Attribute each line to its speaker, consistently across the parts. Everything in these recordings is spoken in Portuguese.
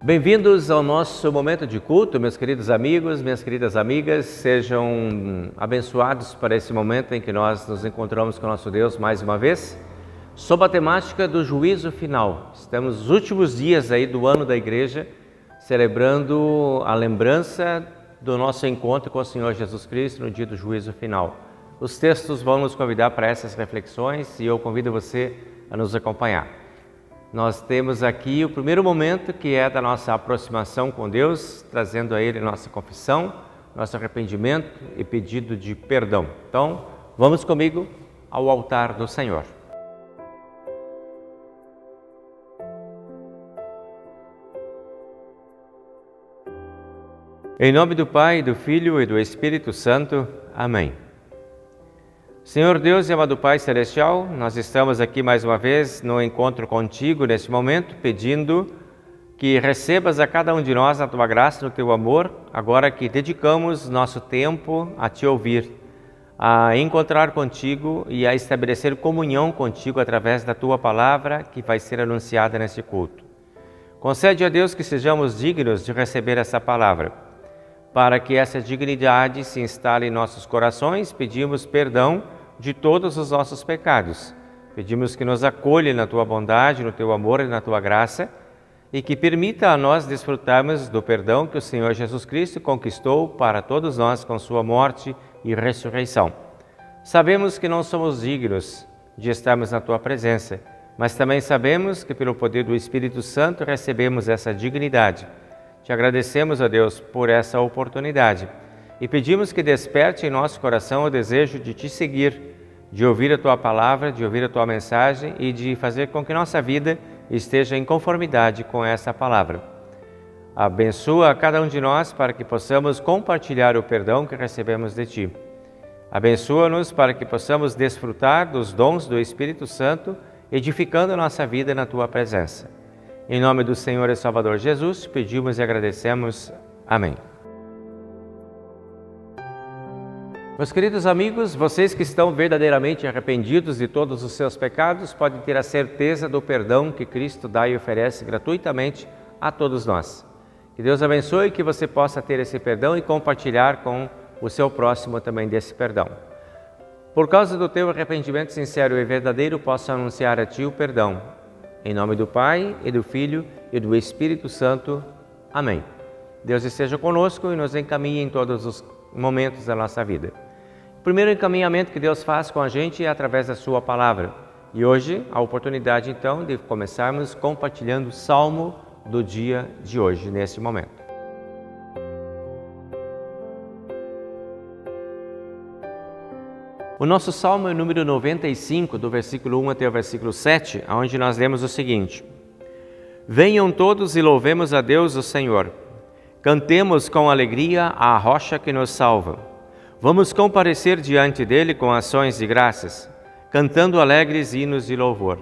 Speaker 1: Bem-vindos ao nosso momento de culto, meus queridos amigos, minhas queridas amigas. Sejam abençoados para esse momento em que nós nos encontramos com o nosso Deus mais uma vez, sob a temática do juízo final. Estamos nos últimos dias aí do ano da igreja, celebrando a lembrança do nosso encontro com o Senhor Jesus Cristo no dia do juízo final. Os textos vão nos convidar para essas reflexões e eu convido você a nos acompanhar. Nós temos aqui o primeiro momento que é da nossa aproximação com Deus, trazendo a Ele nossa confissão, nosso arrependimento e pedido de perdão. Então, vamos comigo ao altar do Senhor. Em nome do Pai, do Filho e do Espírito Santo. Amém. Senhor Deus e amado Pai Celestial, nós estamos aqui mais uma vez no encontro contigo neste momento, pedindo que recebas a cada um de nós a tua graça, no teu amor, agora que dedicamos nosso tempo a te ouvir, a encontrar contigo e a estabelecer comunhão contigo através da tua palavra que vai ser anunciada neste culto. Concede a Deus que sejamos dignos de receber essa palavra. Para que essa dignidade se instale em nossos corações, pedimos perdão de todos os nossos pecados. Pedimos que nos acolha na Tua bondade, no Teu amor e na Tua graça e que permita a nós desfrutarmos do perdão que o Senhor Jesus Cristo conquistou para todos nós com Sua morte e ressurreição. Sabemos que não somos dignos de estarmos na Tua presença, mas também sabemos que pelo poder do Espírito Santo recebemos essa dignidade. Te agradecemos, ó Deus, por essa oportunidade e pedimos que desperte em nosso coração o desejo de Te seguir, de ouvir a Tua palavra, de ouvir a Tua mensagem e de fazer com que nossa vida esteja em conformidade com essa palavra. Abençoa a cada um de nós para que possamos compartilhar o perdão que recebemos de Ti. Abençoa-nos para que possamos desfrutar dos dons do Espírito Santo, edificando a nossa vida na Tua presença. Em nome do Senhor e Salvador Jesus, pedimos e agradecemos. Amém. Meus queridos amigos, vocês que estão verdadeiramente arrependidos de todos os seus pecados, podem ter a certeza do perdão que Cristo dá e oferece gratuitamente a todos nós. Que Deus abençoe e que você possa ter esse perdão e compartilhar com o seu próximo também desse perdão. Por causa do teu arrependimento sincero e verdadeiro, posso anunciar a Ti o perdão. Em nome do Pai, e do Filho, e do Espírito Santo. Amém. Deus esteja conosco e nos encaminhe em todos os momentos da nossa vida. O primeiro encaminhamento que Deus faz com a gente é através da Sua Palavra. E hoje, a oportunidade então de começarmos compartilhando o Salmo do dia de hoje, nesse momento. O nosso Salmo é o número 95, do versículo 1 até o versículo 7, onde nós lemos o seguinte: Venham todos e louvemos a Deus o Senhor. Cantemos com alegria à rocha que nos salva. Vamos comparecer diante dele com ações de graças, cantando alegres hinos de louvor.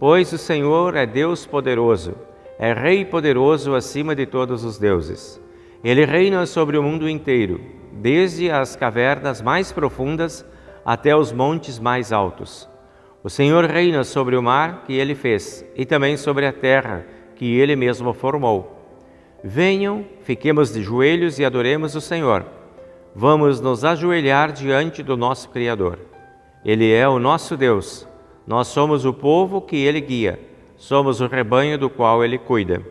Speaker 1: Pois o Senhor é Deus poderoso, é Rei poderoso acima de todos os deuses. Ele reina sobre o mundo inteiro, desde as cavernas mais profundas até os montes mais altos. O Senhor reina sobre o mar que Ele fez e também sobre a terra que Ele mesmo formou. Venham, fiquemos de joelhos e adoremos o Senhor. Vamos nos ajoelhar diante do nosso Criador. Ele é o nosso Deus. Nós somos o povo que Ele guia. Somos o rebanho do qual Ele cuida.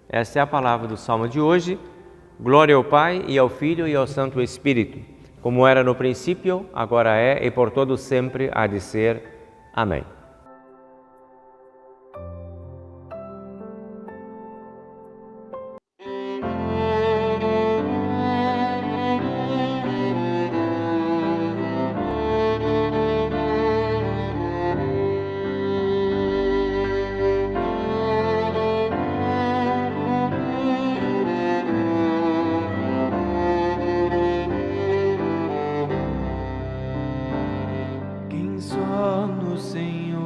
Speaker 1: Esta é a palavra do Salmo de hoje. Glória ao Pai, e ao Filho, e ao Santo Espírito, como era no princípio, agora é, e por todo sempre há de ser. Amém.
Speaker 2: Quem só no Senhor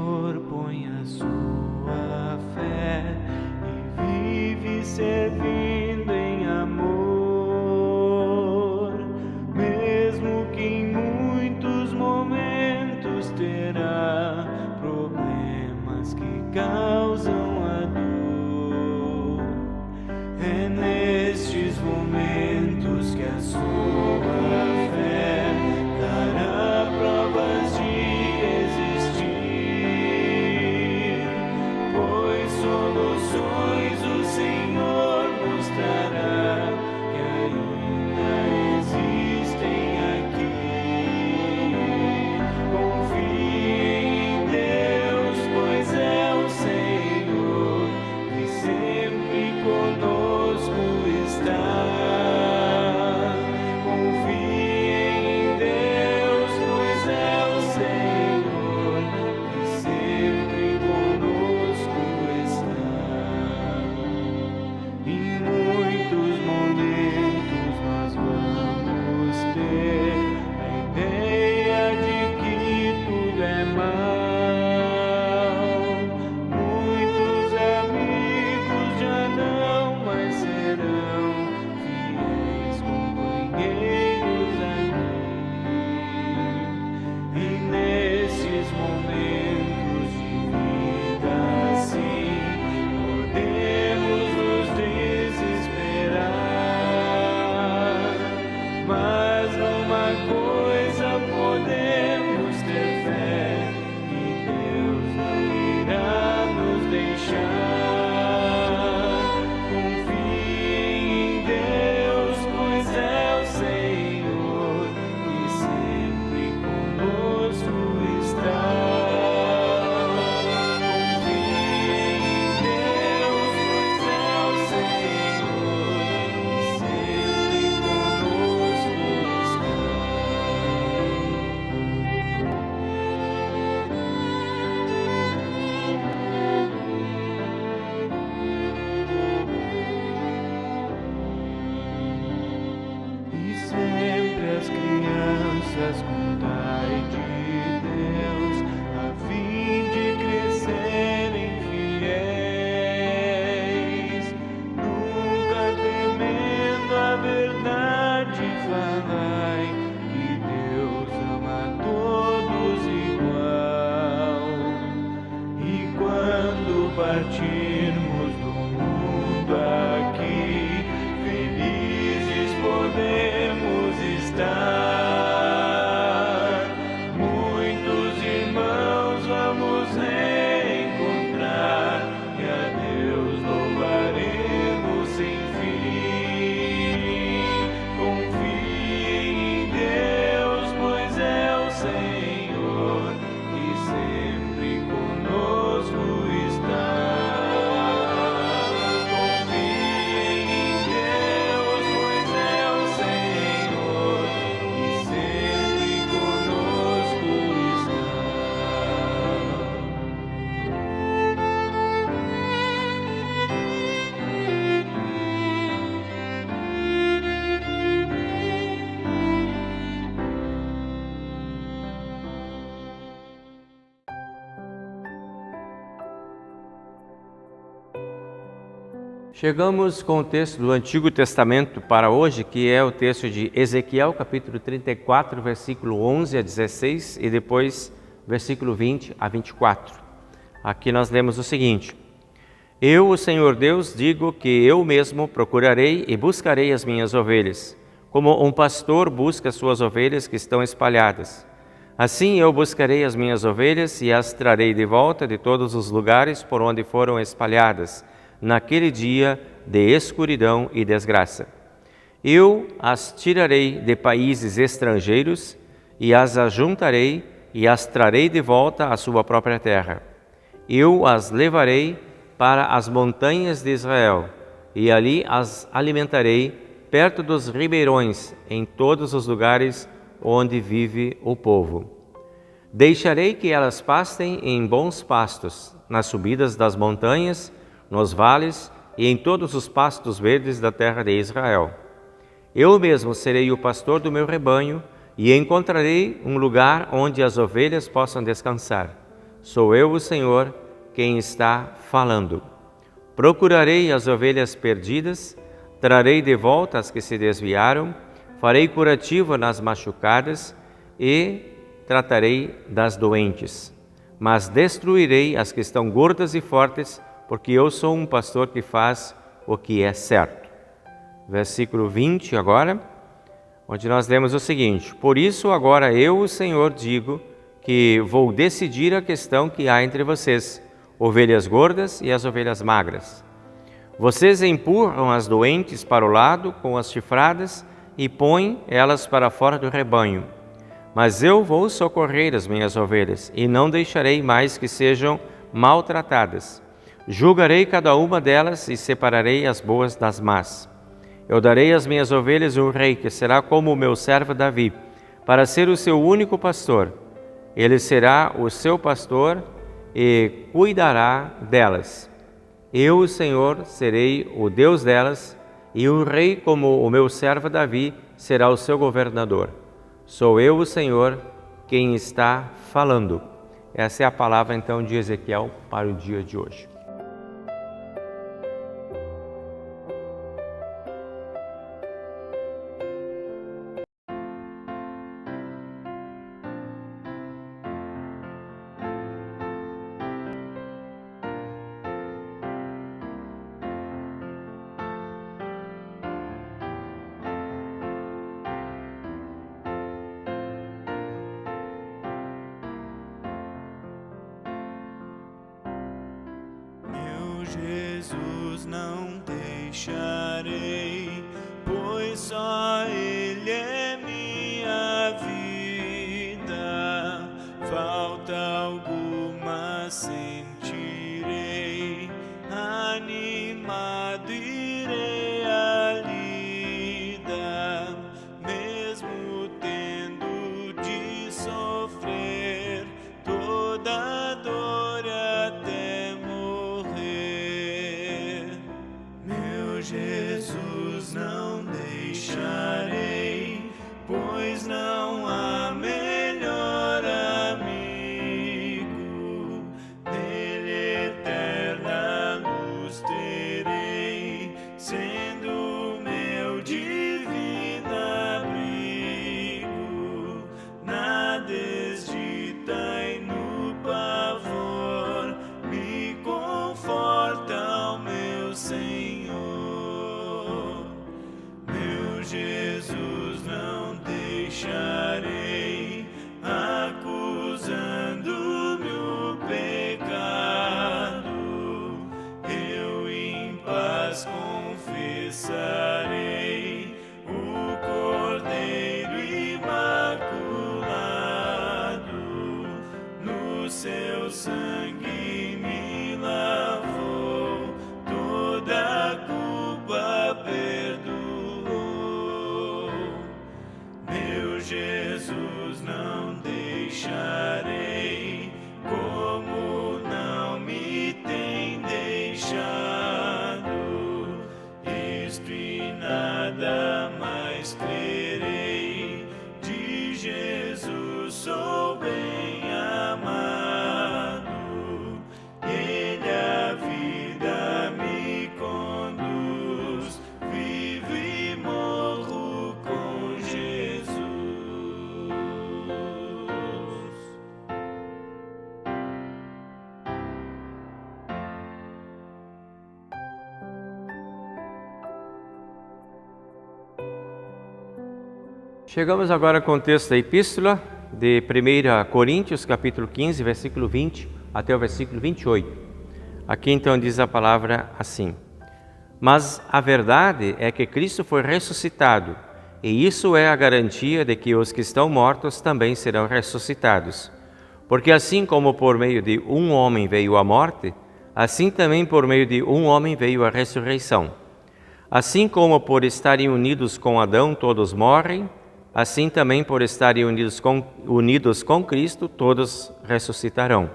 Speaker 2: coisa podemos ter fé, que Deus não irá nos deixar. Confie em Deus, pois é o Senhor que sempre conosco está. As crianças contai de Deus, a fim de crescerem fiéis, nunca temendo a verdade falai, que Deus ama a todos igual. E quando partirmos do mundo aqui, felizes podemos estar. Muitos irmãos vamos reencontrar e a Deus louvaremos sem fim. Confiem em Deus, pois é o Senhor que sempre conosco está.
Speaker 1: Chegamos com o texto do Antigo Testamento para hoje, que é o texto de Ezequiel, capítulo 34, versículo 11 a 16 e depois versículo 20 a 24. Aqui nós lemos o seguinte: Eu, o Senhor Deus, digo que eu mesmo procurarei e buscarei as minhas ovelhas, como um pastor busca suas ovelhas que estão espalhadas. Assim eu buscarei as minhas ovelhas e as trarei de volta de todos os lugares por onde foram espalhadas, naquele dia de escuridão e desgraça. Eu as tirarei de países estrangeiros e as ajuntarei e as trarei de volta à sua própria terra. Eu as levarei para as montanhas de Israel e ali as alimentarei perto dos ribeirões, em todos os lugares onde vive o povo. Deixarei que elas pastem em bons pastos, nas subidas das montanhas, nos vales e em todos os pastos verdes da terra de Israel. Eu mesmo serei o pastor do meu rebanho e encontrarei um lugar onde as ovelhas possam descansar. Sou eu, o Senhor, quem está falando. Procurarei as ovelhas perdidas, trarei de volta as que se desviaram, farei curativo nas machucadas e tratarei das doentes. Mas destruirei as que estão gordas e fortes, porque eu sou um pastor que faz o que é certo. Versículo 20 agora, onde nós lemos o seguinte: Por isso agora eu, o Senhor, digo que vou decidir a questão que há entre vocês, ovelhas gordas e as ovelhas magras. Vocês empurram as doentes para o lado com as chifradas e põem elas para fora do rebanho. Mas eu vou socorrer as minhas ovelhas e não deixarei mais que sejam maltratadas. Julgarei cada uma delas e separarei as boas das más. Eu darei às minhas ovelhas um rei que será como o meu servo Davi, para ser o seu único pastor. Ele será o seu pastor e cuidará delas. Eu, o Senhor, serei o Deus delas, e um rei como o meu servo Davi será o seu governador. Sou eu, o Senhor, quem está falando. Essa é a palavra, então, de Ezequiel para o dia de hoje.
Speaker 2: Jesus não deixarei, pois só Ele é minha vida. Falta alguma sentirei, animado irei à lida, mesmo tendo de sofrer toda dor até morrer. Meu Jesus não deixarei, pois não há melhor amigo. Nele eterna luz terei, sendo meu divino abrigo. Na desdita e no pavor me conforta o meu Senhor. Meu Jesus não deixarei, acusando-me o pecado. Eu em paz confessarei o Cordeiro imaculado. No seu sangue me lavou, toda a culpa perdoou. Meu Jesus não deixarei, como não me tem deixado. Isto e nada mais crerei, de Jesus sou bem amado. Ele a vida me conduz, vivo e morro com Jesus.
Speaker 1: Chegamos agora com o texto da epístola de 1 Coríntios, capítulo 15, versículo 20 até o versículo 28. Aqui então diz a palavra assim: Mas a verdade é que Cristo foi ressuscitado, e isso é a garantia de que os que estão mortos também serão ressuscitados. Porque assim como por meio de um homem veio a morte, assim também por meio de um homem veio a ressurreição. Assim como por estarem unidos com Adão todos morrem, assim também por estarem unidos com Cristo todos ressuscitarão.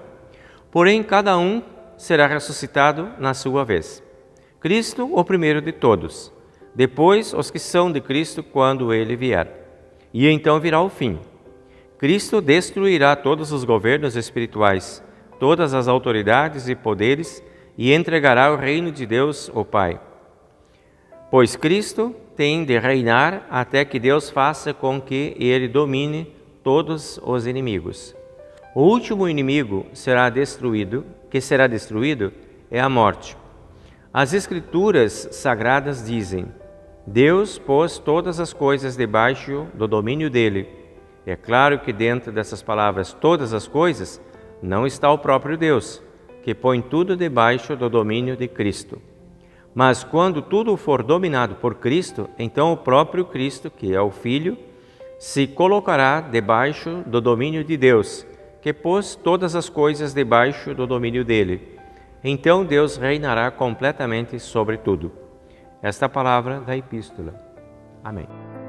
Speaker 1: Porém, cada um será ressuscitado na sua vez. Cristo, o primeiro de todos, depois os que são de Cristo quando Ele vier. E então virá o fim. Cristo destruirá todos os governos espirituais, todas as autoridades e poderes, e entregará o reino de Deus, o Pai. Pois Cristo tem de reinar até que Deus faça com que Ele domine todos os inimigos. O último inimigo que será destruído, é a morte. As Escrituras sagradas dizem: Deus pôs todas as coisas debaixo do domínio dele. É claro que dentro dessas palavras, todas as coisas, não está o próprio Deus, que põe tudo debaixo do domínio de Cristo. Mas quando tudo for dominado por Cristo, então o próprio Cristo, que é o Filho, se colocará debaixo do domínio de Deus, que pôs todas as coisas debaixo do domínio dele. Então Deus reinará completamente sobre tudo. Esta é a palavra da epístola. Amém.
Speaker 2: Por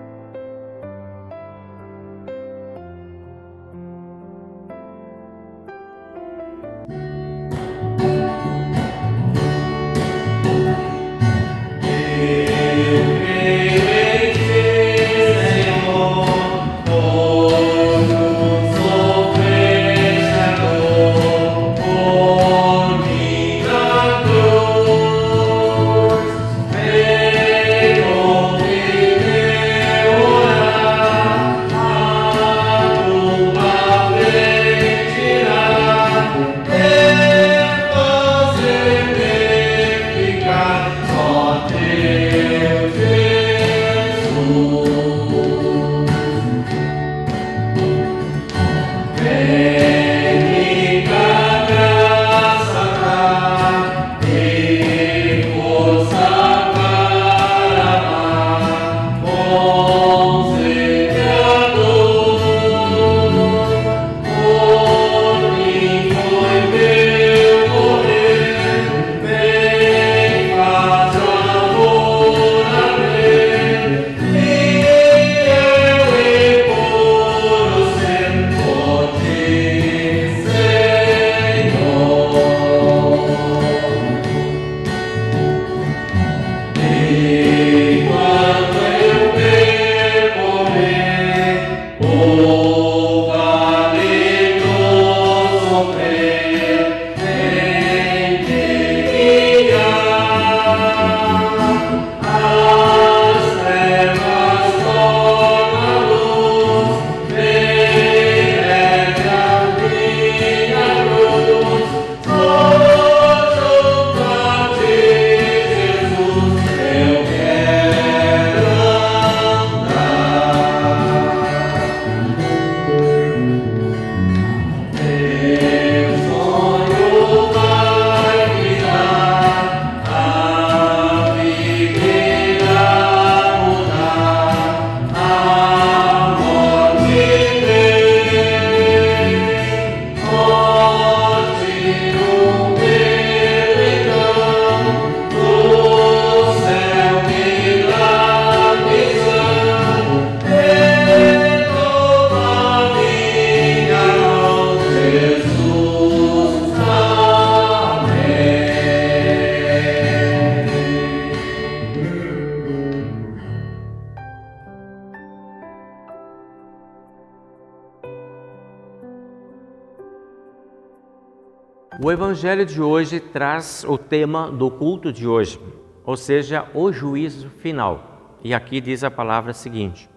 Speaker 1: O Evangelho de hoje traz o tema do culto de hoje, ou seja, o juízo final. E aqui diz a palavra seguinte: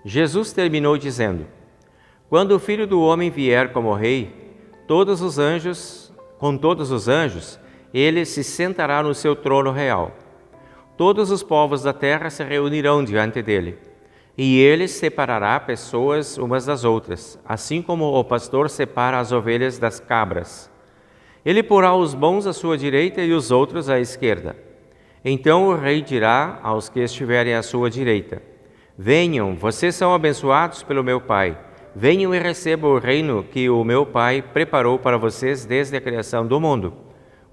Speaker 1: Jesus terminou dizendo: quando o Filho do Homem vier como Rei, com todos os anjos, ele se sentará no seu trono real. Todos os povos da terra se reunirão diante dele, e ele separará pessoas umas das outras, assim como o pastor separa as ovelhas das cabras. Ele porá os bons à sua direita e os outros à esquerda. Então o rei dirá aos que estiverem à sua direita: venham, vocês são abençoados pelo meu Pai. Venham e recebam o reino que o meu Pai preparou para vocês desde a criação do mundo.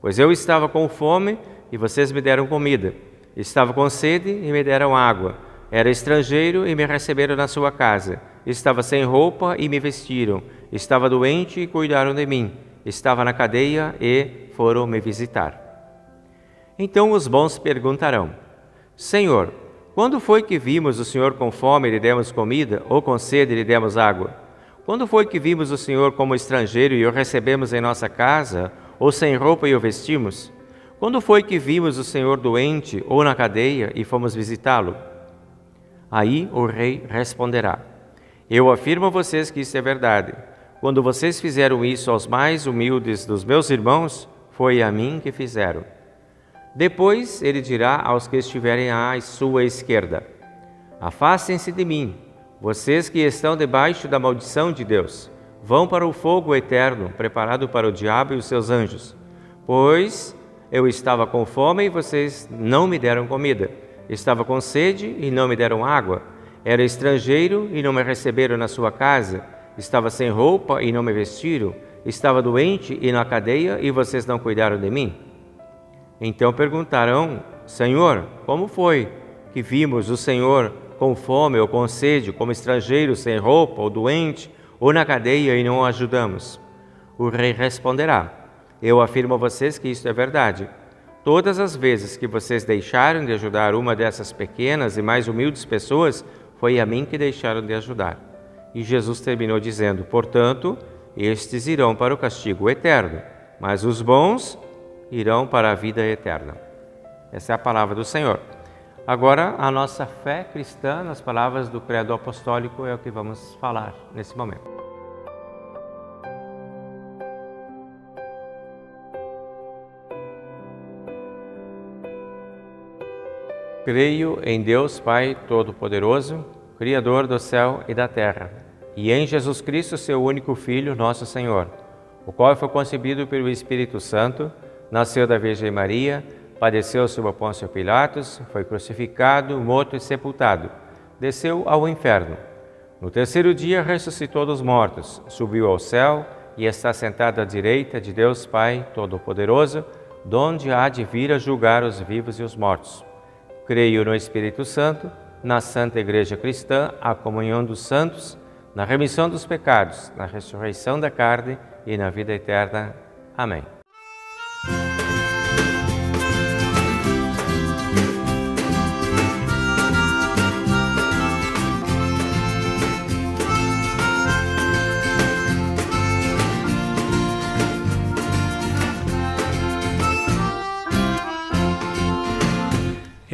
Speaker 1: Pois eu estava com fome e vocês me deram comida. Estava com sede e me deram água. Era estrangeiro e me receberam na sua casa. Estava sem roupa e me vestiram. Estava doente e cuidaram de mim. Estava na cadeia e foram me visitar. Então os bons perguntarão: Senhor, quando foi que vimos o Senhor com fome e lhe demos comida, ou com sede e lhe demos água? Quando foi que vimos o Senhor como estrangeiro e o recebemos em nossa casa, ou sem roupa e o vestimos? Quando foi que vimos o Senhor doente ou na cadeia e fomos visitá-lo? Aí o rei responderá: eu afirmo a vocês que isso é verdade. Quando vocês fizeram isso aos mais humildes dos meus irmãos, foi a mim que fizeram. Depois ele dirá aos que estiverem à sua esquerda: afastem-se de mim, vocês que estão debaixo da maldição de Deus. Vão para o fogo eterno, preparado para o diabo e os seus anjos. Pois eu estava com fome e vocês não me deram comida. Estava com sede e não me deram água. Era estrangeiro e não me receberam na sua casa. Estava sem roupa e não me vestiram. Estava doente e na cadeia e vocês não cuidaram de mim. Então perguntarão: Senhor, como foi que vimos o Senhor com fome ou com sede, como estrangeiro, sem roupa ou doente, ou na cadeia e não o ajudamos? O rei responderá: eu afirmo a vocês que isto é verdade. Todas as vezes que vocês deixaram de ajudar uma dessas pequenas e mais humildes pessoas, foi a mim que deixaram de ajudar. E Jesus terminou dizendo: portanto, estes irão para o castigo eterno, mas os bons irão para a vida eterna. Essa é a palavra do Senhor. Agora, a nossa fé cristã nas palavras do credo apostólico é o que vamos falar nesse momento. Creio em Deus Pai Todo-Poderoso, Criador do céu e da terra, e em Jesus Cristo, seu único Filho, nosso Senhor, o qual foi concebido pelo Espírito Santo, nasceu da Virgem Maria, padeceu sob Pôncio Pilatos, foi crucificado, morto e sepultado, desceu ao inferno. No terceiro dia ressuscitou dos mortos, subiu ao céu e está sentado à direita de Deus Pai Todo-Poderoso, donde há de vir a julgar os vivos e os mortos. Creio no Espírito Santo, na Santa Igreja Cristã, a comunhão dos santos, na remissão dos pecados, na ressurreição da carne e na vida eterna. Amém.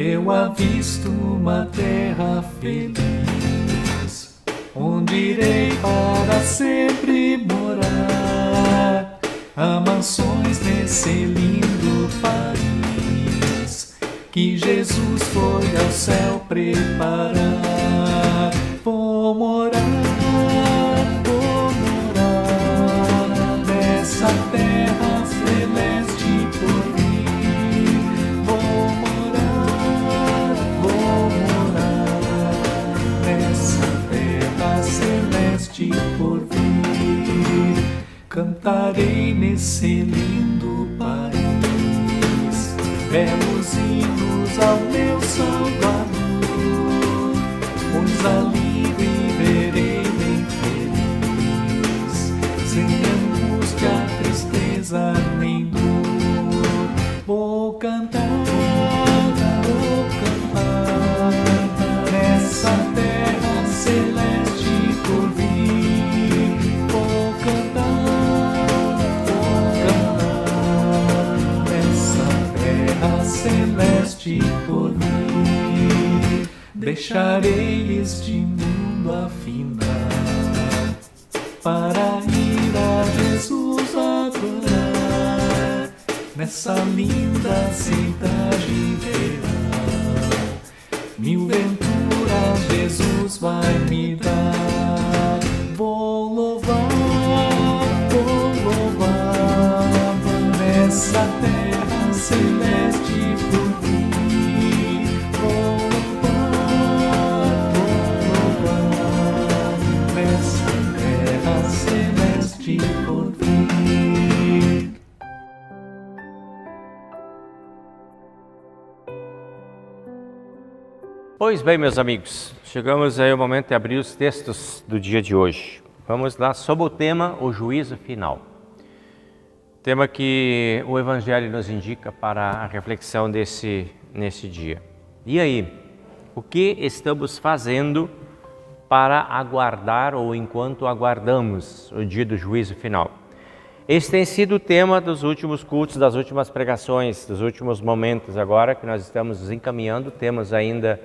Speaker 2: Eu avisto uma terra feliz, onde irei para sempre morar. Há mansões nesse lindo país, que Jesus foi ao céu preparar. Vou morar nessa terra celeste por vir. Vou morar nessa terra celeste por vir. Cantarei nesse lindo país belos hinos ao meu Salvador, pois ali viverei bem feliz, sem angústia, tristeza nem dor. Vou cantar nessa terra celeste por vir. Vou cantar
Speaker 3: deixarei este mundo afinal para ir a Jesus adorar nessa linda cidade real. 1000 venturas Jesus vai me dar. Vou louvar nessa terra celeste por vir. Vou louvar nessa terra celeste por vir.
Speaker 1: Pois bem, meus amigos, chegamos aí ao momento de abrir os textos do dia de hoje. Vamos lá sobre o tema, o juízo final. Tema que o Evangelho nos indica para a reflexão nesse dia. E aí, o que estamos fazendo para aguardar ou enquanto aguardamos o dia do juízo final? Esse tem sido o tema dos últimos cultos, das últimas pregações, dos últimos momentos agora que nós estamos nos encaminhando. Temos ainda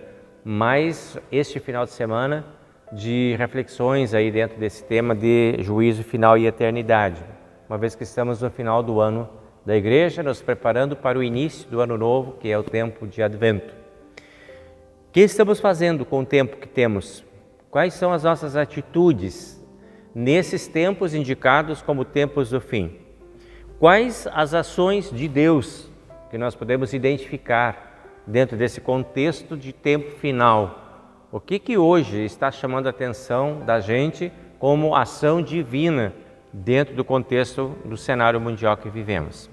Speaker 1: mais este final de semana de reflexões aí dentro desse tema de juízo final e eternidade. Uma vez que estamos no final do ano da igreja, nos preparando para o início do ano novo, que é o tempo de Advento. O que estamos fazendo com o tempo que temos? Quais são as nossas atitudes nesses tempos indicados como tempos do fim? Quais as ações de Deus que nós podemos identificar dentro desse contexto de tempo final? O que hoje está chamando a atenção da gente como ação divina dentro do contexto do cenário mundial que vivemos?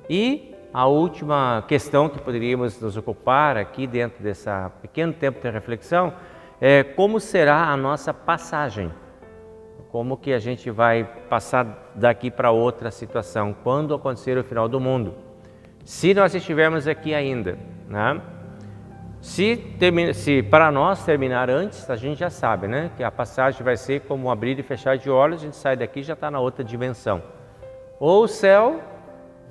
Speaker 1: E a última questão que poderíamos nos ocupar aqui dentro desse pequeno tempo de reflexão é como será a nossa passagem. Como que a gente vai passar daqui para outra situação, quando acontecer o final do mundo. Se nós estivermos aqui ainda, né? Se para nós terminar antes, a gente já sabe, né? Que a passagem vai ser como um abrir e fechar de olhos, a gente sai daqui e já está na outra dimensão. Ou o céu,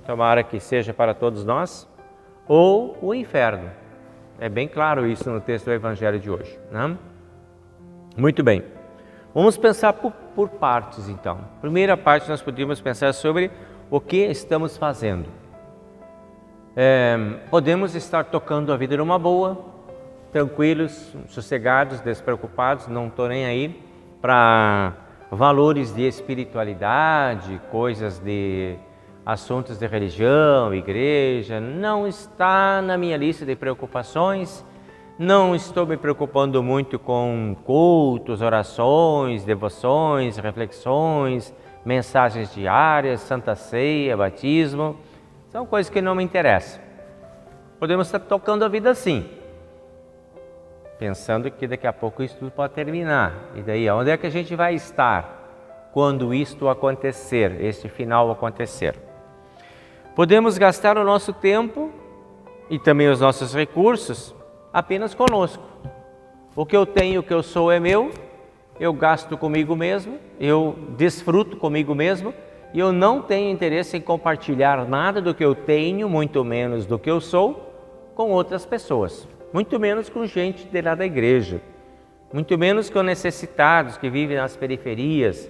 Speaker 1: tomara que seja para todos nós, ou o inferno. É bem claro isso no texto do Evangelho de hoje, né? Muito bem. Vamos pensar por partes, então. Primeira parte, nós podemos pensar sobre o que estamos fazendo. Podemos estar tocando a vida numa boa, tranquilos, sossegados, despreocupados, não estou nem aí para valores de espiritualidade, coisas de assuntos de religião, igreja, não está na minha lista de preocupações. Não estou me preocupando muito com cultos, orações, devoções, reflexões, mensagens diárias, Santa Ceia, batismo. São coisas que não me interessam. Podemos estar tocando a vida assim, pensando que daqui a pouco isso tudo pode terminar. E daí, onde é que a gente vai estar quando isto acontecer, este final acontecer? Podemos gastar o nosso tempo e também os nossos recursos apenas conosco. O que eu tenho, o que eu sou é meu, eu gasto comigo mesmo, eu desfruto comigo mesmo, e eu não tenho interesse em compartilhar nada do que eu tenho, muito menos do que eu sou, com outras pessoas. Muito menos com gente de lá da igreja. Muito menos com necessitados que vivem nas periferias.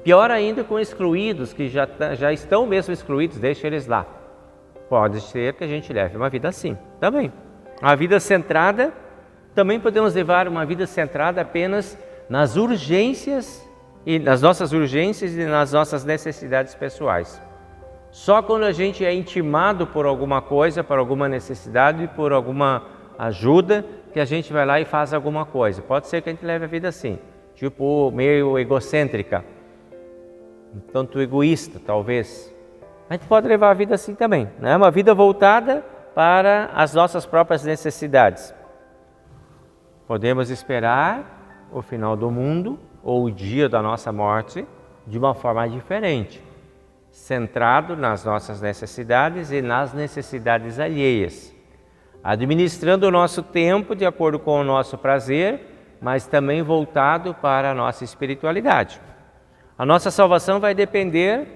Speaker 1: Pior ainda com excluídos, que já estão mesmo excluídos, deixa eles lá. Pode ser que a gente leve uma vida assim também. A vida centrada, também podemos levar uma vida centrada apenas nas urgências e nas nossas urgências e nas nossas necessidades pessoais. Só quando a gente é intimado por alguma coisa, por alguma necessidade, por alguma ajuda, que a gente vai lá e faz alguma coisa. Pode ser que a gente leve a vida assim, tipo meio egocêntrica, um tanto egoísta talvez. A gente pode levar a vida assim também, né? Uma vida voltada para as nossas próprias necessidades. Podemos esperar o final do mundo ou o dia da nossa morte de uma forma diferente, centrado nas nossas necessidades e nas necessidades alheias, administrando o nosso tempo de acordo com o nosso prazer, mas também voltado para a nossa espiritualidade. A nossa salvação vai depender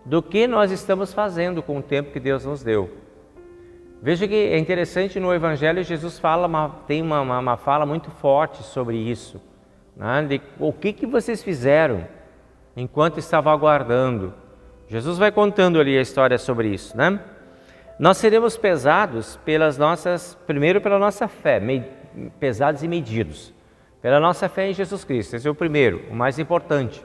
Speaker 1: do que nós estamos fazendo com o tempo que Deus nos deu. Veja que é interessante, no Evangelho Jesus tem uma fala muito forte sobre isso, né? De o que vocês fizeram enquanto estava aguardando. Jesus vai contando ali a história sobre isso, né? Nós seremos pesados primeiro pela nossa fé, pesados e medidos, pela nossa fé em Jesus Cristo. Esse é o primeiro, o mais importante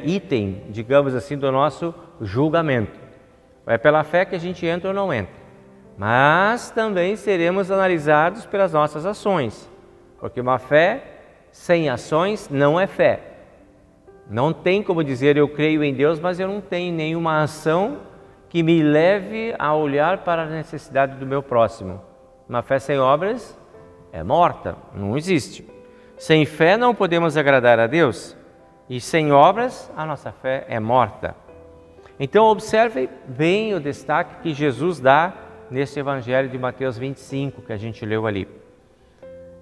Speaker 1: item, digamos assim, do nosso julgamento. É pela fé que a gente entra ou não entra. Mas também seremos analisados pelas nossas ações, porque uma fé sem ações não é fé. Não tem como dizer eu creio em Deus, mas eu não tenho nenhuma ação que me leve a olhar para a necessidade do meu próximo. Uma fé sem obras é morta, não existe. Sem fé não podemos agradar a Deus, e sem obras a nossa fé é morta. Então observe bem o destaque que Jesus dá nesse Evangelho de Mateus 25, que a gente leu ali.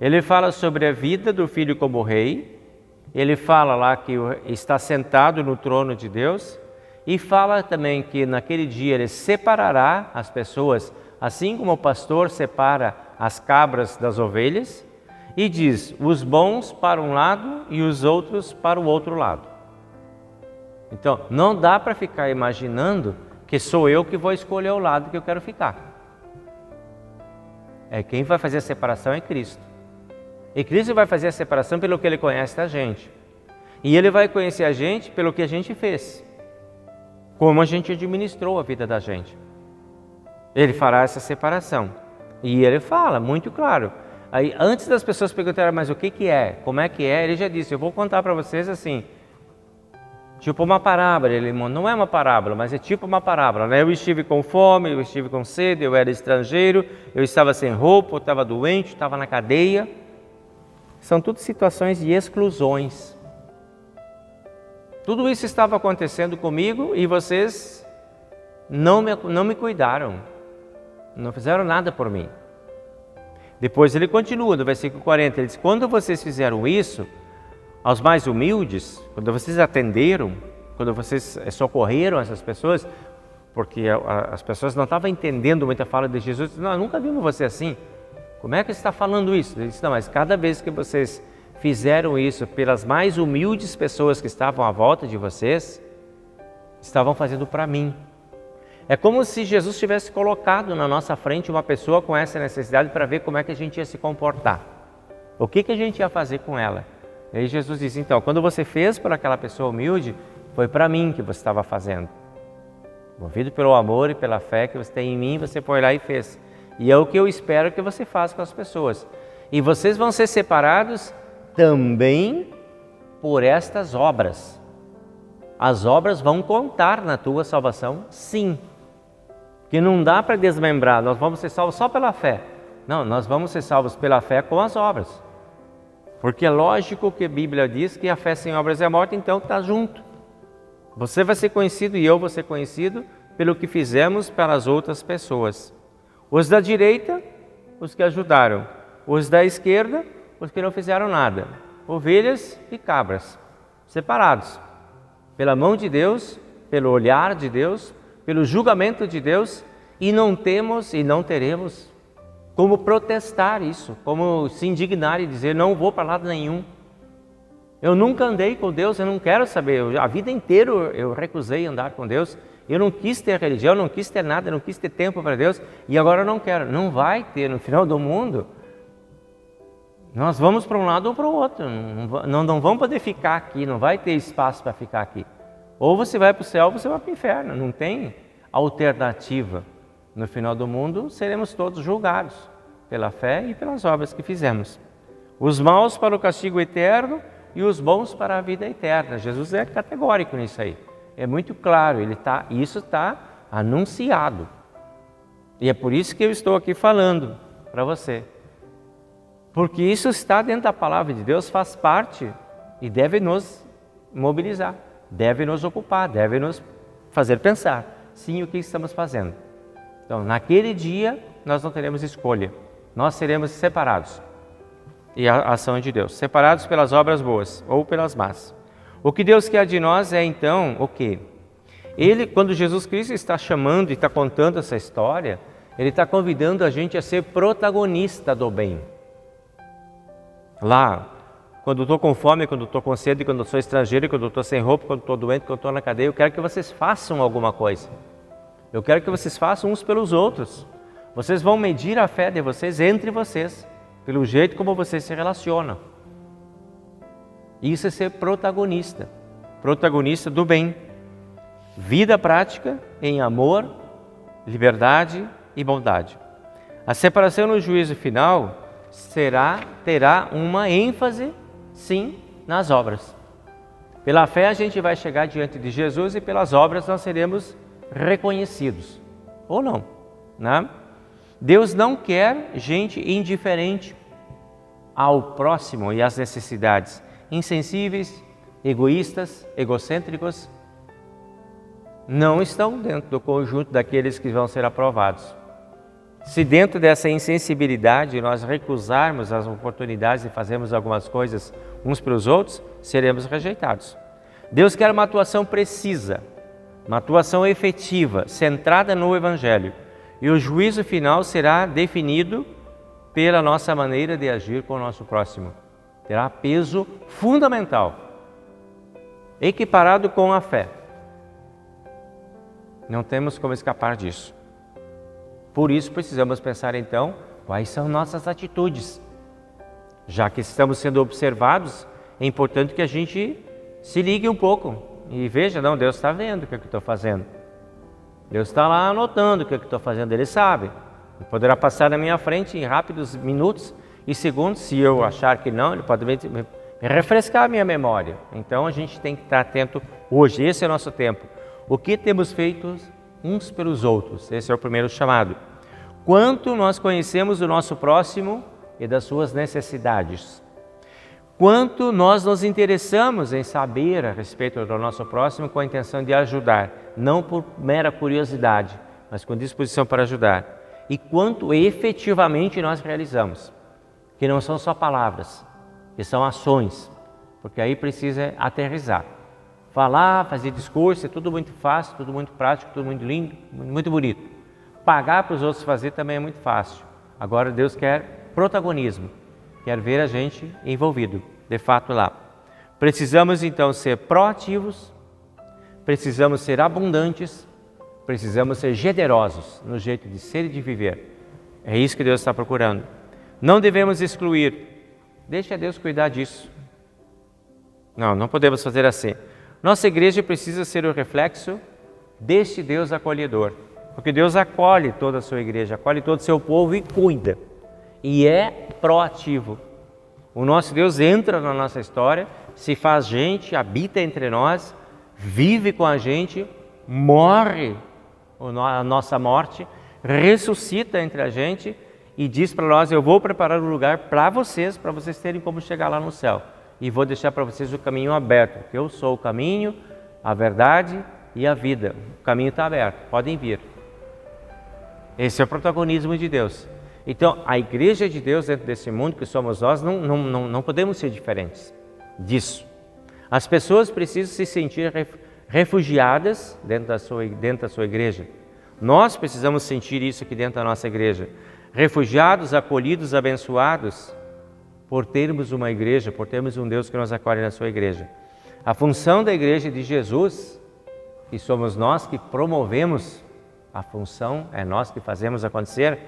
Speaker 1: Ele fala sobre a vida do Filho como rei, ele fala lá que está sentado no trono de Deus, e fala também que naquele dia ele separará as pessoas, assim como o pastor separa as cabras das ovelhas, e diz, os bons para um lado e os outros para o outro lado. Então, não dá para ficar imaginando que sou eu que vou escolher o lado que eu quero ficar. Quem vai fazer a separação é Cristo. E Cristo vai fazer a separação pelo que Ele conhece da gente. E Ele vai conhecer a gente pelo que a gente fez. Como a gente administrou a vida da gente. Ele fará essa separação. E Ele fala, muito claro. Aí, antes das pessoas perguntarem, mas o que é? Como é que é? Ele já disse, eu vou contar para vocês assim, tipo uma parábola. Ele não é uma parábola, mas é tipo uma parábola, né? Eu estive com fome, eu estive com sede, eu era estrangeiro, eu estava sem roupa, eu estava doente, estava na cadeia. São tudo situações de exclusões. Tudo isso estava acontecendo comigo e vocês não me cuidaram, não fizeram nada por mim. Depois ele continua, no versículo 40, ele diz, quando vocês fizeram isso, aos mais humildes, quando vocês atenderam, quando vocês socorreram essas pessoas, porque as pessoas não estavam entendendo muita fala de Jesus, não, nunca vimos você assim, como é que você está falando isso? Ele disse, não, mas cada vez que vocês fizeram isso pelas mais humildes pessoas que estavam à volta de vocês, estavam fazendo para mim. É como se Jesus tivesse colocado na nossa frente uma pessoa com essa necessidade para ver como é que a gente ia se comportar. O que a gente ia fazer com ela? E aí Jesus diz, então, quando você fez por aquela pessoa humilde, foi para mim que você estava fazendo. Movido pelo amor e pela fé que você tem em mim, você foi lá e fez. E é o que eu espero que você faça com as pessoas. E vocês vão ser separados também por estas obras. As obras vão contar na tua salvação, sim. Que não dá para desmembrar, nós vamos ser salvos só pela fé. Não, nós vamos ser salvos pela fé com as obras. Porque é lógico que a Bíblia diz que a fé sem obras é morta, então está junto. Você vai ser conhecido e eu vou ser conhecido pelo que fizemos para as outras pessoas. Os da direita, os que ajudaram. Os da esquerda, os que não fizeram nada. Ovelhas e cabras, separados. Pela mão de Deus, pelo olhar de Deus, pelo julgamento de Deus, e não temos e não teremos como protestar isso, como se indignar e dizer, não vou para lado nenhum. Eu nunca andei com Deus, eu não quero saber, a vida inteira eu recusei andar com Deus, eu não quis ter religião, não quis ter nada, não quis ter tempo para Deus, e agora eu não quero. Não vai ter, no final do mundo, nós vamos para um lado ou para o outro, não vamos poder ficar aqui, não vai ter espaço para ficar aqui. Ou você vai para o céu ou você vai para o inferno, não tem alternativa. No final do mundo, seremos todos julgados pela fé e pelas obras que fizemos. Os maus para o castigo eterno e os bons para a vida eterna. Jesus é categórico nisso aí. É muito claro, isso está anunciado. E é por isso que eu estou aqui falando para você. Porque isso está dentro da palavra de Deus, faz parte e deve nos mobilizar, deve nos ocupar, deve nos fazer pensar, sim, o que estamos fazendo. Então, naquele dia, nós não teremos escolha, nós seremos separados. E a ação de Deus, separados pelas obras boas ou pelas más. O que Deus quer de nós é então o quê? Quando Jesus Cristo está chamando e está contando essa história, Ele está convidando a gente a ser protagonista do bem. Lá, quando eu estou com fome, quando eu estou com sede, quando eu sou estrangeiro, quando eu estou sem roupa, quando eu estou doente, quando eu estou na cadeia, eu quero que vocês façam alguma coisa. Eu quero que vocês façam uns pelos outros. Vocês vão medir a fé de vocês entre vocês, pelo jeito como vocês se relacionam. Isso é ser protagonista, protagonista do bem. Vida prática em amor, liberdade e bondade. A separação no juízo final terá uma ênfase, sim, nas obras. Pela fé a gente vai chegar diante de Jesus e pelas obras nós seremos reconhecidos. Ou não, né? Deus não quer gente indiferente ao próximo e às necessidades, insensíveis, egoístas, egocêntricos. Não estão dentro do conjunto daqueles que vão ser aprovados. Se dentro dessa insensibilidade nós recusarmos as oportunidades de fazermos algumas coisas uns para os outros, seremos rejeitados. Deus quer uma atuação precisa, uma atuação efetiva, centrada no Evangelho. E o juízo final será definido pela nossa maneira de agir com o nosso próximo. Terá peso fundamental, equiparado com a fé. Não temos como escapar disso. Por isso precisamos pensar então, quais são nossas atitudes. Já que estamos sendo observados, é importante que a gente se ligue um pouco e veja, não, Deus está vendo o que eu estou fazendo. Deus está lá anotando o que eu estou fazendo, Ele sabe. Ele poderá passar na minha frente em rápidos minutos e segundos, se eu achar que não, Ele pode me refrescar a minha memória. Então a gente tem que estar atento hoje, esse é o nosso tempo. O que temos feito uns pelos outros? Esse é o primeiro chamado. Quanto nós conhecemos o nosso próximo e das suas necessidades? Quanto nós nos interessamos em saber a respeito do nosso próximo com a intenção de ajudar, não por mera curiosidade, mas com disposição para ajudar. E quanto efetivamente nós realizamos, que não são só palavras, que são ações, porque aí precisa aterrizar. Falar, fazer discurso é tudo muito fácil, tudo muito prático, tudo muito lindo, muito bonito. Pagar para os outros fazer também é muito fácil. Agora Deus quer protagonismo, quer ver a gente envolvido, de fato lá. Precisamos então ser proativos, precisamos ser abundantes, precisamos ser generosos no jeito de ser e de viver. É isso que Deus está procurando. Não devemos excluir. Deixa Deus cuidar disso. Não podemos fazer assim. Nossa igreja precisa ser o reflexo deste Deus acolhedor, porque Deus acolhe toda a sua igreja, acolhe todo o seu povo e cuida, e é proativo. O nosso Deus entra na nossa história, se faz gente, habita entre nós, vive com a gente, morre a nossa morte, ressuscita entre a gente e diz para nós, eu vou preparar um lugar para vocês terem como chegar lá no céu. E vou deixar para vocês o caminho aberto, porque eu sou o caminho, a verdade e a vida. O caminho está aberto, podem vir. Esse é o protagonismo de Deus. Então, a igreja de Deus dentro desse mundo que somos nós, não podemos ser diferentes disso. As pessoas precisam se sentir refugiadas dentro da sua igreja. Nós precisamos sentir isso aqui dentro da nossa igreja. Refugiados, acolhidos, abençoados, por termos uma igreja, por termos um Deus que nos acolhe na sua igreja. A função da igreja de Jesus, e somos nós que promovemos a função, é nós que fazemos acontecer,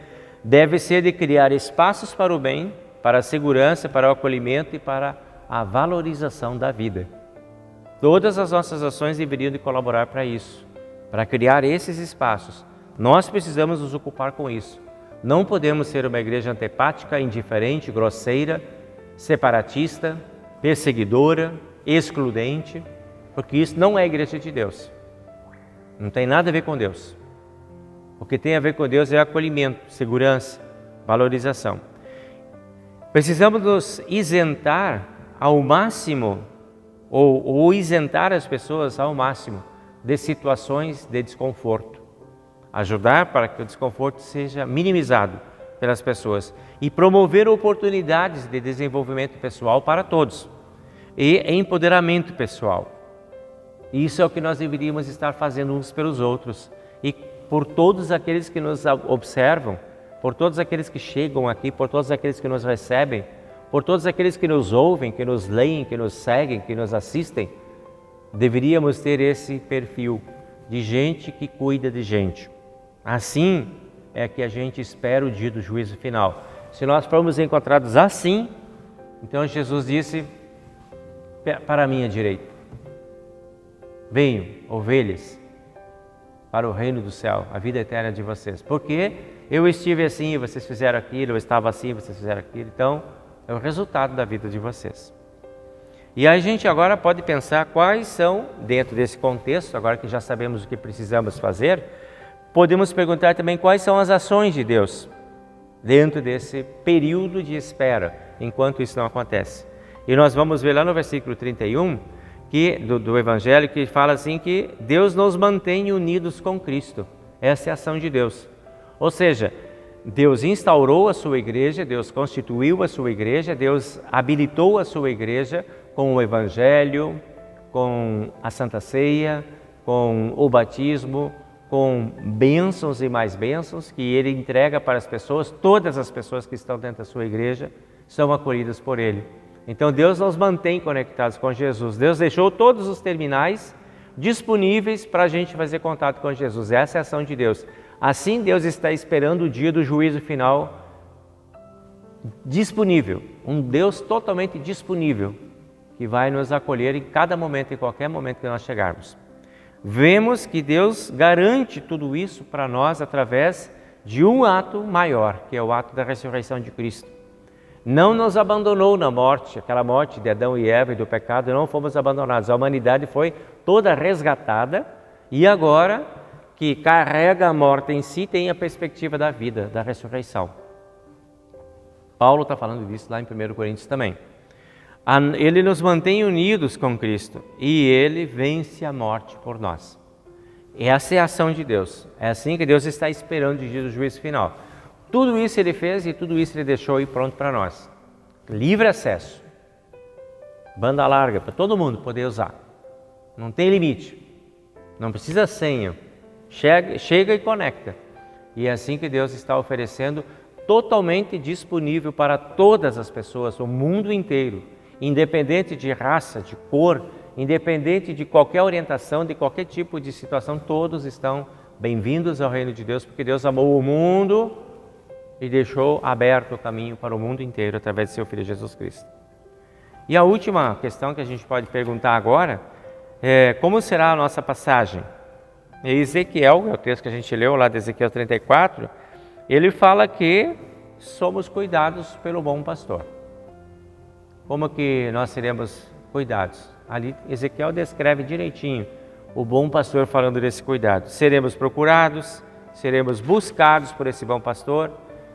Speaker 1: deve ser de criar espaços para o bem, para a segurança, para o acolhimento e para a valorização da vida. Todas as nossas ações deveriam de colaborar para isso, para criar esses espaços. Nós precisamos nos ocupar com isso. Não podemos ser uma igreja antipática, indiferente, grosseira, separatista, perseguidora, excludente, porque isso não é a igreja de Deus. Não tem nada a ver com Deus. O que tem a ver com Deus é acolhimento, segurança, valorização. Precisamos nos isentar ao máximo, ou isentar as pessoas ao máximo de situações de desconforto. Ajudar para que o desconforto seja minimizado pelas pessoas e promover oportunidades de desenvolvimento pessoal para todos e empoderamento pessoal. Isso é o que nós deveríamos estar fazendo uns pelos outros e por todos aqueles que nos observam, por todos aqueles que chegam aqui, por todos aqueles que nos recebem, por todos aqueles que nos ouvem, que nos leem, que nos seguem, que nos assistem. Deveríamos ter esse perfil de gente que cuida de gente. Assim é que a gente espera o dia do juízo final. Se nós formos encontrados assim, então Jesus disse para a minha direita: venham, ovelhas, para o reino do céu, a vida eterna de vocês. Porque eu estive assim, vocês fizeram aquilo, eu estava assim, vocês fizeram aquilo. Então, é o resultado da vida de vocês. E a gente agora pode pensar quais são, dentro desse contexto, agora que já sabemos o que precisamos fazer, podemos perguntar também quais são as ações de Deus dentro desse período de espera, enquanto isso não acontece. E nós vamos ver lá no versículo 31, do Evangelho, que fala assim que Deus nos mantém unidos com Cristo. Essa é a ação de Deus. Ou seja, Deus instaurou a sua igreja, Deus constituiu a sua igreja, Deus habilitou a sua igreja com o Evangelho, com a Santa Ceia, com o batismo, com bênçãos e mais bênçãos que Ele entrega para as pessoas. Todas as pessoas que estão dentro da sua igreja são acolhidas por Ele. Então Deus nos mantém conectados com Jesus. Deus deixou todos os terminais disponíveis para a gente fazer contato com Jesus. Essa é a ação de Deus. Assim Deus está esperando o dia do juízo final disponível. Um Deus totalmente disponível, que vai nos acolher em cada momento, em qualquer momento que nós chegarmos. Vemos que Deus garante tudo isso para nós através de um ato maior, que é o ato da ressurreição de Cristo. Não nos abandonou na morte, aquela morte de Adão e Eva e do pecado, não fomos abandonados. A humanidade foi toda resgatada e agora que carrega a morte em si, tem a perspectiva da vida, da ressurreição. Paulo está falando disso lá em 1 Coríntios também. Ele nos mantém unidos com Cristo e Ele vence a morte por nós. Essa é a ação de Deus. É assim que Deus está esperando o dia do juízo final. Tudo isso Ele fez e tudo isso Ele deixou aí pronto para nós. Livre acesso. Banda larga para todo mundo poder usar. Não tem limite. Não precisa senha. Chega e conecta. E é assim que Deus está oferecendo, totalmente disponível para todas as pessoas, o mundo inteiro, independente de raça, de cor, independente de qualquer orientação, de qualquer tipo de situação, todos estão bem-vindos ao reino de Deus, porque Deus amou o mundo e deixou aberto o caminho para o mundo inteiro através de seu Filho Jesus Cristo. E a última questão que a gente pode perguntar agora é como será a nossa passagem? Em Ezequiel, é o texto que a gente leu lá de Ezequiel 34, ele fala que somos cuidados pelo bom pastor. Como que nós seremos cuidados? Ali Ezequiel descreve direitinho o bom pastor falando desse cuidado. Seremos procurados, seremos buscados por esse bom pastor,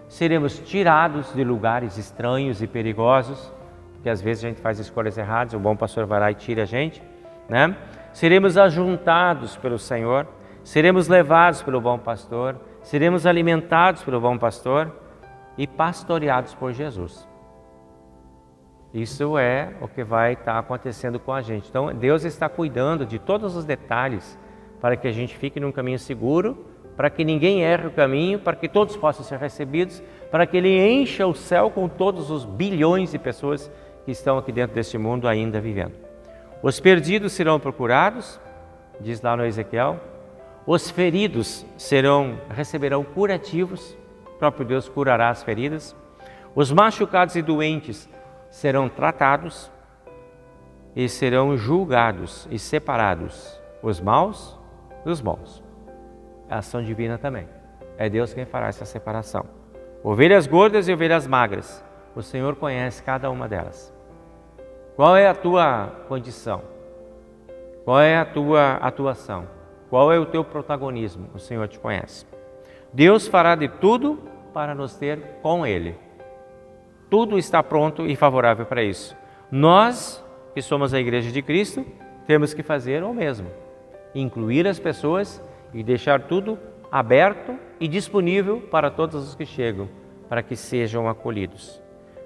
Speaker 1: seremos tirados de lugares estranhos e perigosos, porque às vezes a gente faz escolhas erradas, o bom pastor vai lá e tira a gente, né? Seremos ajuntados pelo Senhor, seremos levados pelo bom pastor, seremos alimentados pelo bom pastor e pastoreados por Jesus. Isso é o que vai estar acontecendo com a gente. Então, Deus está cuidando de todos os detalhes para que a gente fique num caminho seguro, para que ninguém erre o caminho, para que todos possam ser recebidos, para que Ele encha o céu com todos os bilhões de pessoas que estão aqui dentro deste mundo ainda vivendo. Os perdidos serão procurados, diz lá no Ezequiel. Os feridos receberão curativos, o próprio Deus curará as feridas. Os machucados e doentes serão tratados e serão julgados e separados, os maus dos bons. É a ação divina também. É Deus quem fará essa separação. Ovelhas gordas e ovelhas magras, o Senhor conhece cada uma delas. Qual é a tua condição? Qual é a tua atuação? Qual é o teu protagonismo? O Senhor te conhece. Deus fará de tudo para nos ter com Ele. Tudo está pronto e favorável para isso. Nós, que somos a Igreja de Cristo, temos que fazer o mesmo. Incluir as pessoas e deixar tudo aberto e disponível para todos os que chegam, para que sejam acolhidos.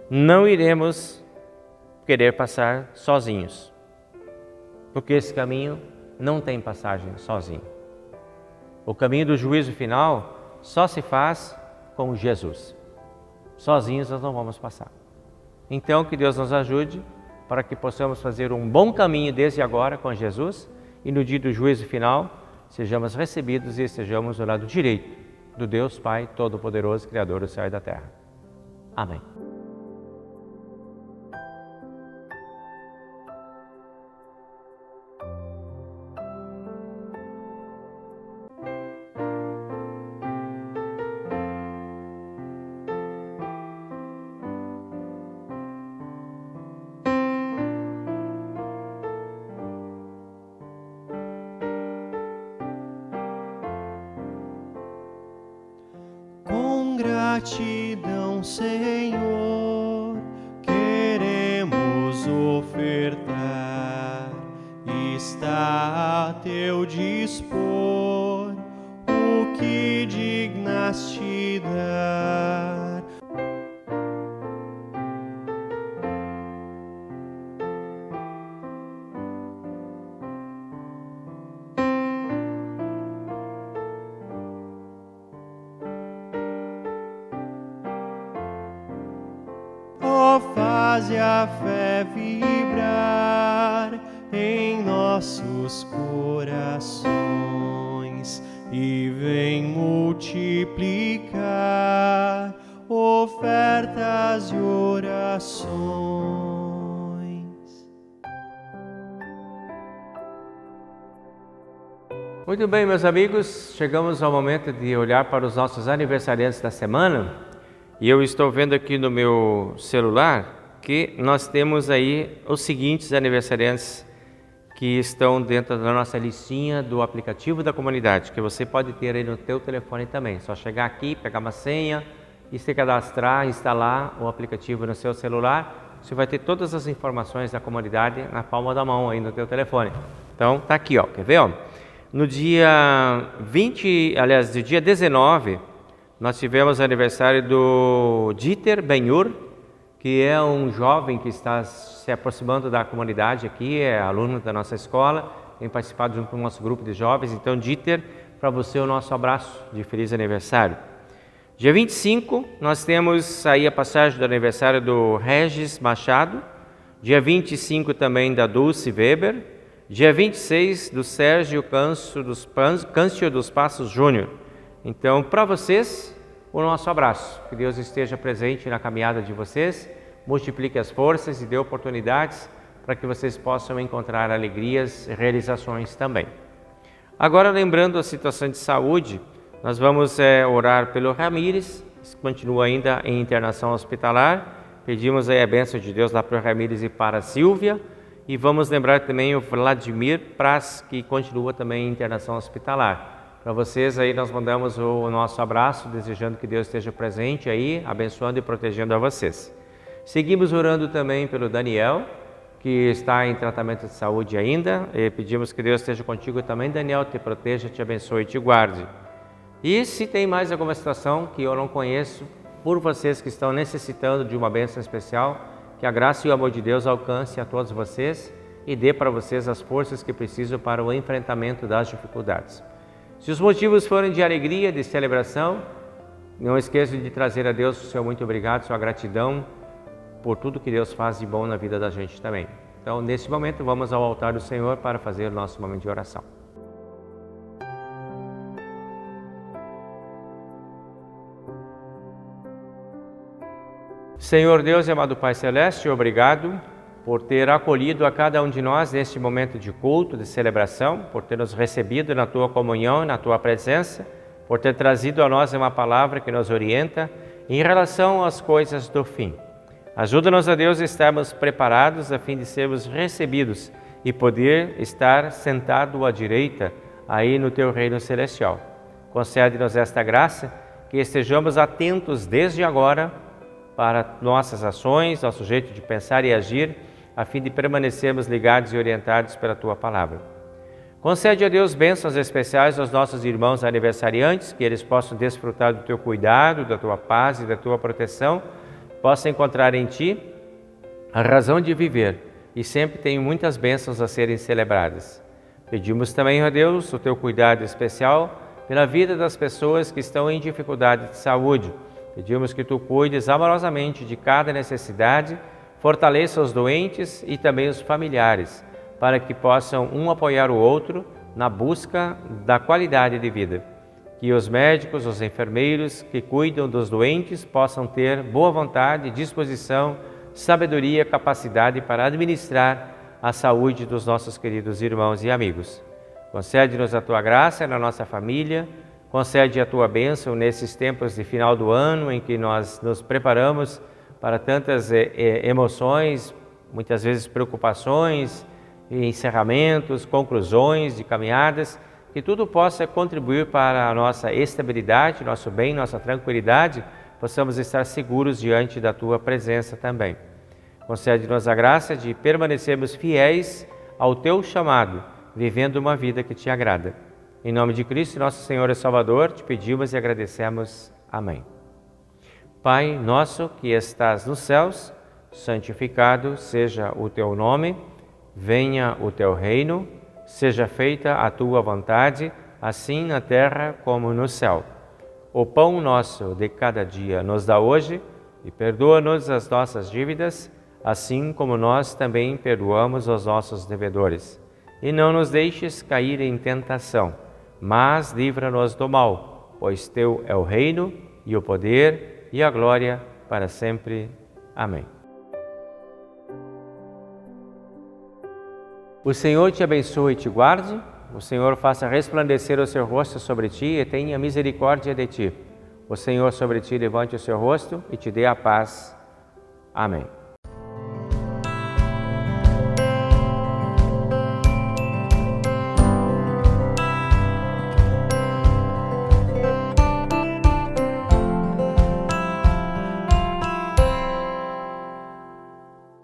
Speaker 1: Não iremos querer passar sozinhos, porque esse caminho não tem passagem sozinho. O caminho do juízo final só se faz com Jesus. Sozinhos nós não vamos passar. Então, que Deus nos ajude para que possamos fazer um bom caminho desde agora com Jesus e no dia do juízo final sejamos recebidos e estejamos do lado direito do Deus Pai Todo-Poderoso, Criador do céu e da terra. Amém.
Speaker 2: Gratidão, Senhor, queremos ofertar. Está a teu dispor o que dignaste dar. Faze a fé vibrar em nossos corações e vem multiplicar ofertas e orações.
Speaker 1: Muito bem, meus amigos, chegamos ao momento de olhar para os nossos aniversariantes da semana e eu estou vendo aqui no meu celular que nós temos aí os seguintes aniversariantes que estão dentro da nossa listinha do aplicativo da comunidade, que você pode ter aí no teu telefone também. Só chegar aqui, pegar uma senha e se cadastrar, instalar o aplicativo no seu celular. Você vai ter todas as informações da comunidade na palma da mão aí no teu telefone. Então tá aqui, ó, quer ver? Ó? No dia 19, nós tivemos o aniversário do Dieter Benhur, que é um jovem que está se aproximando da comunidade aqui, é aluno da nossa escola, tem participado junto com o nosso grupo de jovens. Então, Dieter, para você o nosso abraço de feliz aniversário. Dia 25, nós temos aí a passagem do aniversário do Regis Machado. Dia 25 também da Dulce Weber. Dia 26 do Sérgio Câncio dos Passos Júnior. Então, para vocês, o nosso abraço. Que Deus esteja presente na caminhada de vocês, multiplique as forças e dê oportunidades para que vocês possam encontrar alegrias e realizações também. Agora, lembrando a situação de saúde, nós vamos orar pelo Ramires, que continua ainda em internação hospitalar. Pedimos aí a bênção de Deus lá para o Ramires e para a Silvia. E vamos lembrar também o Vladimir Praz, que continua também em internação hospitalar. Para vocês aí nós mandamos o nosso abraço, desejando que Deus esteja presente aí, abençoando e protegendo a vocês. Seguimos orando também pelo Daniel, que está em tratamento de saúde ainda, e pedimos que Deus esteja contigo também, Daniel, te proteja, te abençoe e te guarde. E se tem mais alguma situação que eu não conheço, por vocês que estão necessitando de uma bênção especial, que a graça e o amor de Deus alcance a todos vocês e dê para vocês as forças que precisam para o enfrentamento das dificuldades. Se os motivos forem de alegria, de celebração, não esqueça de trazer a Deus o seu muito obrigado, sua gratidão por tudo que Deus faz de bom na vida da gente também. Então, nesse momento, vamos ao altar do Senhor para fazer o nosso momento de oração. Senhor Deus e amado Pai Celeste, obrigado por ter acolhido a cada um de nós neste momento de culto, de celebração, por ter nos recebido na Tua comunhão, na Tua presença, por ter trazido a nós uma palavra que nos orienta em relação às coisas do fim. Ajuda-nos, a Deus, a estarmos preparados a fim de sermos recebidos e poder estar sentado à direita aí no Teu reino celestial. Concede-nos esta graça, que estejamos atentos desde agora para nossas ações, nosso jeito de pensar e agir, a fim de permanecermos ligados e orientados pela Tua Palavra. Concede a Deus bênçãos especiais aos nossos irmãos aniversariantes, que eles possam desfrutar do Teu cuidado, da Tua paz e da Tua proteção, possam encontrar em Ti a razão de viver e sempre tenham muitas bênçãos a serem celebradas. Pedimos também, ó Deus, o Teu cuidado especial pela vida das pessoas que estão em dificuldade de saúde. Pedimos que Tu cuides amorosamente de cada necessidade, fortaleça os doentes e também os familiares, para que possam um apoiar o outro na busca da qualidade de vida. Que os médicos, os enfermeiros que cuidam dos doentes possam ter boa vontade, disposição, sabedoria, capacidade para administrar a saúde dos nossos queridos irmãos e amigos. Concede-nos a Tua graça na nossa família, concede a Tua bênção nesses tempos de final do ano em que nós nos preparamos para tantas emoções, muitas vezes preocupações, encerramentos, conclusões de caminhadas, que tudo possa contribuir para a nossa estabilidade, nosso bem, nossa tranquilidade, possamos estar seguros diante da Tua presença também. Concede-nos a graça de permanecermos fiéis ao Teu chamado, vivendo uma vida que Te agrada. Em nome de Cristo, nosso Senhor e Salvador, Te pedimos e agradecemos. Amém. Pai nosso que estás nos céus, santificado seja o Teu nome, venha o Teu reino, seja feita a Tua vontade, assim na terra como no céu. O pão nosso de cada dia nos dá hoje e perdoa-nos as nossas dívidas, assim como nós também perdoamos aos nossos devedores. E não nos deixes cair em tentação, mas livra-nos do mal, pois Teu é o reino e o poder e a glória para sempre. Amém. O Senhor te abençoe e te guarde, o Senhor faça resplandecer o seu rosto sobre ti e tenha misericórdia de ti. O Senhor sobre ti levante o seu rosto e te dê a paz. Amém.